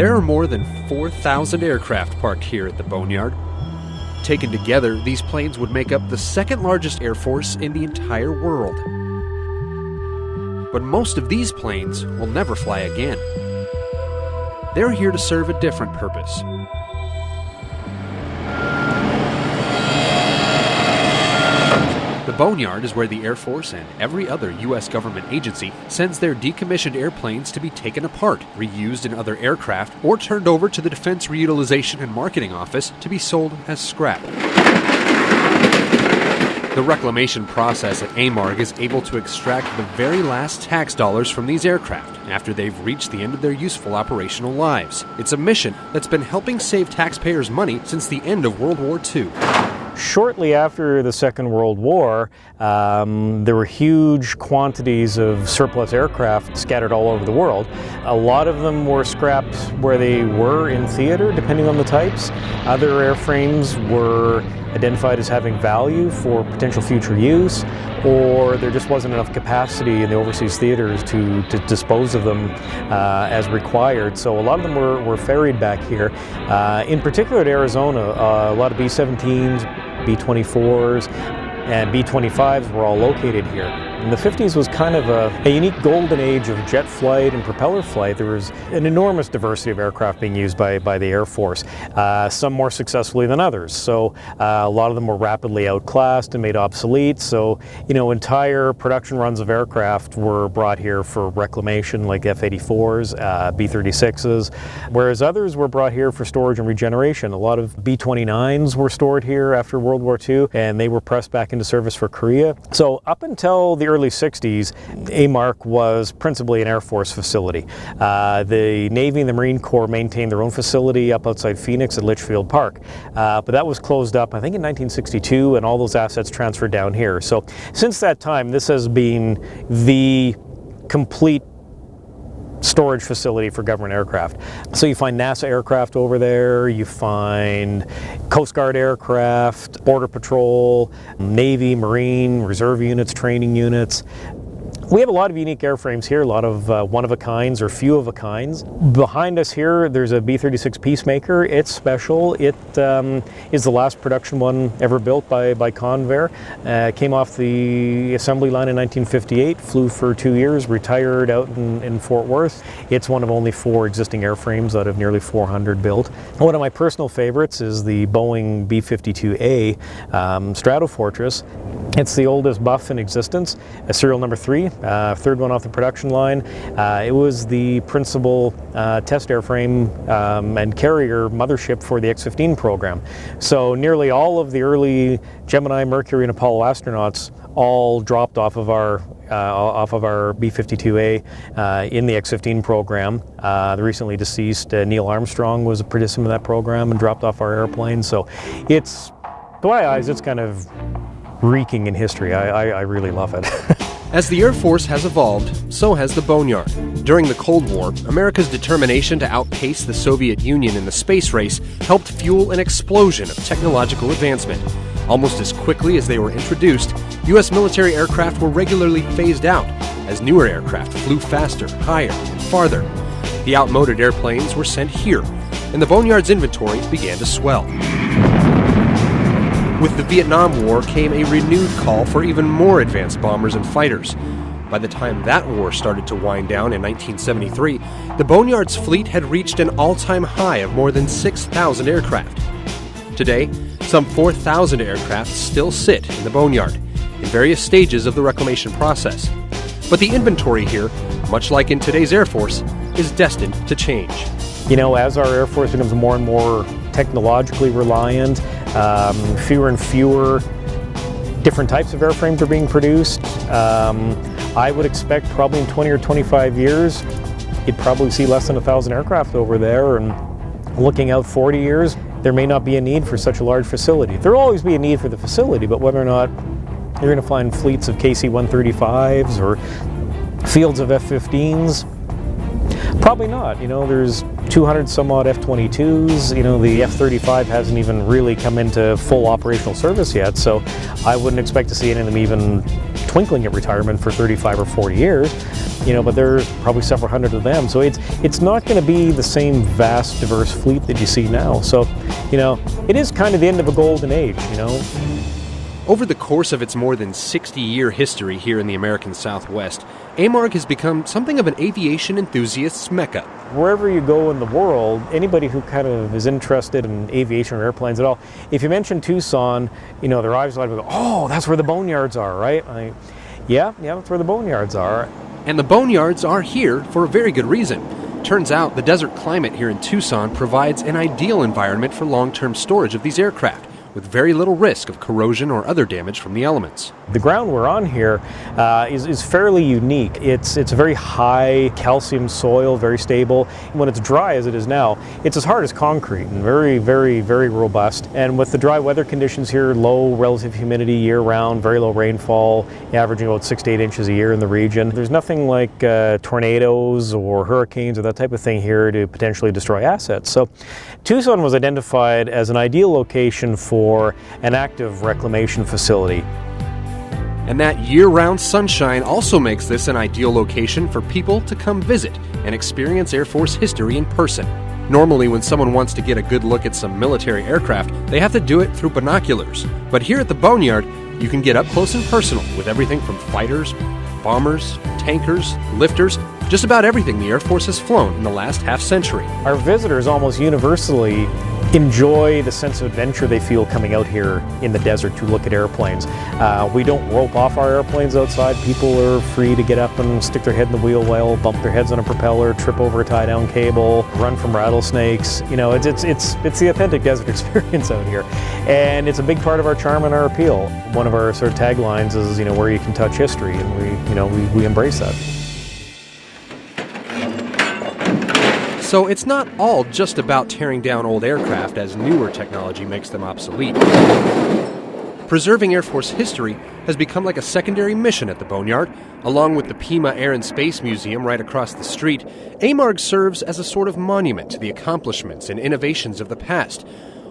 There are more than 4,000 aircraft parked here at the Boneyard. Taken together, these planes would make up the second largest air force in the entire world. But most of these planes will never fly again. They're here to serve a different purpose. The Boneyard is where the Air Force and every other U.S. government agency sends their decommissioned airplanes to be taken apart, reused in other aircraft, or turned over to the Defense Reutilization and Marketing Office to be sold as scrap. The reclamation process at AMARG is able to extract the very last tax dollars from these aircraft after they've reached the end of their useful operational lives. It's a mission that's been helping save taxpayers money since the end of World War II. Shortly after the Second World War, there were huge quantities of surplus aircraft scattered all over the world. A lot of them were scrapped where they were in theater, depending on the types. Other airframes were identified as having value for potential future use, or there just wasn't enough capacity in the overseas theaters to dispose of them as required. So a lot of them were ferried back here. In particular at Arizona, a lot of B-17s, B-24s, and B-25s were all located here. And the 50s was kind of a unique golden age of jet flight and propeller flight. There was an enormous diversity of aircraft being used by the Air Force, some more successfully than others. So a lot of them were rapidly outclassed and made obsolete. So, entire production runs of aircraft were brought here for reclamation, like F-84s, B-36s, whereas others were brought here for storage and regeneration. A lot of B-29s were stored here after World War II, and they were pressed back into service for Korea. So up until the early 60s, AMARC was principally an Air Force facility. The Navy and the Marine Corps maintained their own facility up outside Phoenix at Litchfield Park. But that was closed up, I think, in 1962, and all those assets transferred down here. So since that time, this has been the complete storage facility for government aircraft. So you find NASA aircraft over there, you find Coast Guard aircraft, Border Patrol, Navy, Marine, Reserve units, training units. We have a lot of unique airframes here, a lot of one-of-a-kinds or few-of-a-kinds. Behind us here, there's a B-36 Peacemaker. It's special. It is the last production one ever built by Convair. Came off the assembly line in 1958, flew for 2 years, retired out in Fort Worth. It's one of only 4 existing airframes out of nearly 400 built. One of my personal favorites is the Boeing B-52A Stratofortress. It's the oldest Buff in existence, serial number 3. Third one off the production line. It was the principal test airframe and carrier mothership for the X-15 program. So nearly all of the early Gemini, Mercury, and Apollo astronauts all dropped off of our B-52A in the X-15 program. The recently deceased Neil Armstrong was a participant in that program and dropped off our airplane. So it's, to my eyes, it's kind of reeking in history. I really love it. As the Air Force has evolved, so has the Boneyard. During the Cold War, America's determination to outpace the Soviet Union in the space race helped fuel an explosion of technological advancement. Almost as quickly as they were introduced, U.S. military aircraft were regularly phased out as newer aircraft flew faster, higher, and farther. The outmoded airplanes were sent here, and the Boneyard's inventory began to swell. With the Vietnam War came a renewed call for even more advanced bombers and fighters. By the time that war started to wind down in 1973, the Boneyard's fleet had reached an all-time high of more than 6,000 aircraft. Today, some 4,000 aircraft still sit in the Boneyard, in various stages of the reclamation process. But the inventory here, much like in today's Air Force, is destined to change. As our Air Force becomes more and more technologically reliant, fewer and fewer different types of airframes are being produced. I would expect probably in 20 or 25 years, you'd probably see less than 1,000 aircraft over there, and looking out 40 years, there may not be a need for such a large facility. There will always be a need for the facility, but whether or not you're going to find fleets of KC-135s or fields of F-15s, probably not. There's 200 some odd F-22s. The F-35 hasn't even really come into full operational service yet, so I wouldn't expect to see any of them even twinkling at retirement for 35 or 40 years. but there's probably several hundred of them. So it's not going to be the same vast, diverse fleet that you see now. So, it is kind of the end of a golden age, Over the course of its more than 60-year history here in the American Southwest, AMARG has become something of an aviation enthusiast's mecca. Wherever you go in the world, anybody who kind of is interested in aviation or airplanes at all, if you mention Tucson, their eyes will go, oh, that's where the Boneyards are, right? Yeah, that's where the Boneyards are. And the Boneyards are here for a very good reason. Turns out the desert climate here in Tucson provides an ideal environment for long-term storage of these aircraft, with very little risk of corrosion or other damage from the elements. The ground we're on here is fairly unique. It's a very high calcium soil, very stable. When it's dry as it is now, it's as hard as concrete and very, very, very robust. And with the dry weather conditions here, low relative humidity year-round, very low rainfall, averaging about 6 to 8 inches a year in the region, there's nothing like tornadoes or hurricanes or that type of thing here to potentially destroy assets. So Tucson was identified as an ideal location for an active reclamation facility. And that year-round sunshine also makes this an ideal location for people to come visit and experience Air Force history in person. Normally, when someone wants to get a good look at some military aircraft, they have to do it through binoculars. But here at the Boneyard, you can get up close and personal with everything from fighters, bombers, tankers, lifters, just about everything the Air Force has flown in the last half-century. Our visitors almost universally enjoy the sense of adventure they feel coming out here in the desert to look at airplanes. We don't rope off our airplanes outside. People are free to get up and stick their head in the wheel well, bump their heads on a propeller, trip over a tie-down cable, run from rattlesnakes. It's the authentic desert experience out here. And it's a big part of our charm and our appeal. One of our sort of taglines is, where you can touch history, and we embrace that. So it's not all just about tearing down old aircraft as newer technology makes them obsolete. Preserving Air Force history has become like a secondary mission at the Boneyard. Along with the Pima Air and Space Museum right across the street, AMARG serves as a sort of monument to the accomplishments and innovations of the past,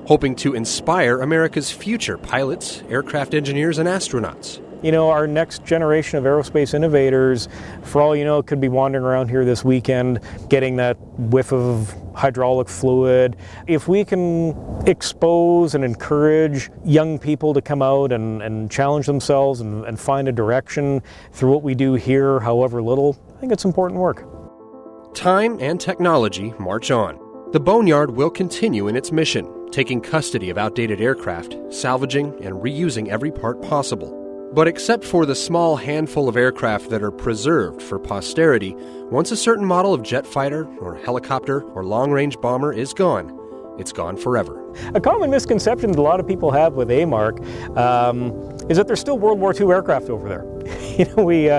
hoping to inspire America's future pilots, aircraft engineers, and astronauts. Our next generation of aerospace innovators, for all you know, could be wandering around here this weekend, getting that whiff of hydraulic fluid. If we can expose and encourage young people to come out and challenge themselves and find a direction through what we do here, however little, I think it's important work. Time and technology march on. The Boneyard will continue in its mission, taking custody of outdated aircraft, salvaging and reusing every part possible. But except for the small handful of aircraft that are preserved for posterity, once a certain model of jet fighter or helicopter or long-range bomber is gone, it's gone forever. A common misconception that a lot of people have with AMARC is that there's still World War II aircraft over there. We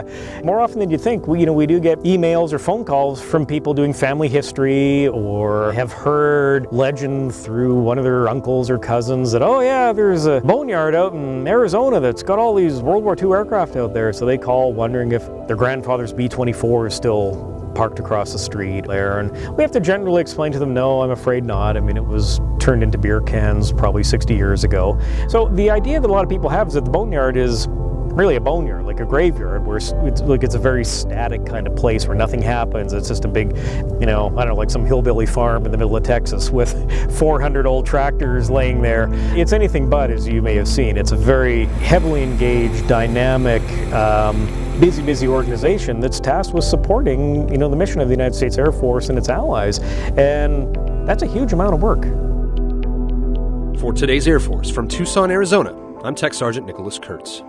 more often than you think, we do get emails or phone calls from people doing family history or have heard legend through one of their uncles or cousins that, oh yeah, there's a Boneyard out in Arizona that's got all these World War II aircraft out there. So they call wondering if their grandfather's B-24 is still parked across the street there, and we have to generally explain to them, no, I'm afraid not. I mean, it was turned into beer cans probably 60 years ago. So the idea that a lot of people have is that the Boneyard is really a boneyard, like a graveyard, where it's a very static kind of place where nothing happens. It's just a big, like some hillbilly farm in the middle of Texas with 400 old tractors laying there. It's anything but, as you may have seen. It's a very heavily engaged, dynamic, busy organization that's tasked with supporting, the mission of the United States Air Force and its allies. And that's a huge amount of work. For today's Air Force from Tucson, Arizona, I'm Tech Sergeant Nicholas Kurtz.